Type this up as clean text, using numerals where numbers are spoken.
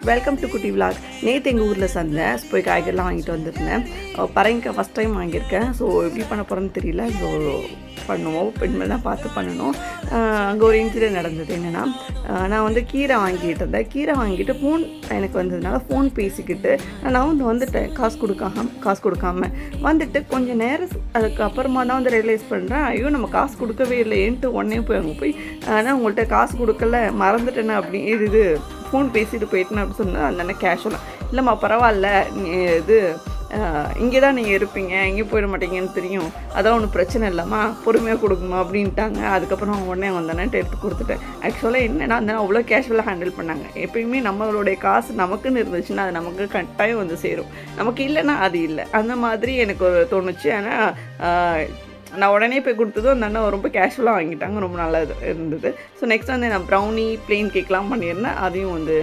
Welcome to குட்டி vlog. நேற்று எங்கள் ஊரில் சந்தை போய் காய்கறிலாம் வாங்கிட்டு வந்திருந்தேன். பரங்கிக்காய் ஃபஸ்ட் டைம் வாங்கியிருக்கேன். ஸோ எப்படி பண்ண போகிறேன்னு தெரியல. ஸோ பண்ணுவோம், இனிமேல் தான் பார்த்து பண்ணணும். அங்கே ஒரு இன்சிடென்ட் நடந்தது. என்னென்னா, நான் வந்து கீரை வாங்கிட்டு இருந்தேன். கீரை வாங்கிட்டு ஃபோன் எனக்கு வந்ததுனால ஃபோன் பேசிக்கிட்டு நான் வந்துட்டேன். காசு கொடுக்காம வந்துட்டு கொஞ்சம் நேரம் அதுக்கப்புறமா தான் வந்து ரியலைஸ் பண்ணுறேன், ஐயோ நம்ம காசு கொடுக்கவே இல்லையேன்ட்டு உடனே போய் அங்கே போய் ஆனால் உங்கள்கிட்ட காசு கொடுக்கல, மறந்துட்டேன்னு அப்படி இது ஃபோன் பேசிட்டு போயிட்டேன்னு அப்படி சொன்னால் அந்த அண்ணன் கேஷுவலாக, இல்லைம்மா பரவாயில்ல, இது இங்கே தான் நீங்கள் இருப்பீங்க, எங்கேயும் போயிட மாட்டீங்கன்னு தெரியும், அதெல்லாம் ஒன்றும் பிரச்சனை இல்லைம்மா, பொறுமையாக கொடுக்குமா அப்படின்ட்டாங்க. அதுக்கப்புறம் உடனே வந்தேன்ட்டு எடுத்து கொடுத்துட்டேன். ஆக்சுவலாக என்னென்னா அந்த அவ்வளோ கேஷுவலாக ஹேண்டில் பண்ணாங்க. எப்பயுமே நம்மளுடைய காசு நமக்குன்னு இருந்துச்சுன்னா அது நமக்கு கட்டாயம் வந்து சேரும், நமக்கு இல்லைன்னா அது இல்லை. அந்த மாதிரி எனக்கு ஒரு தோணுச்சு. ஆனால் நான் உடனே போய் கொடுத்ததும் அந்த அண்ணன் ரொம்ப கேஷுவலாக வாங்கிட்டாங்க. ரொம்ப நல்லா இருந்தது. ஸோ நெக்ஸ்ட் வந்து நான் ப்ரௌனி ப்ளெயின் கேக்லாம் பண்ணியிருந்தேன். அதையும் வந்து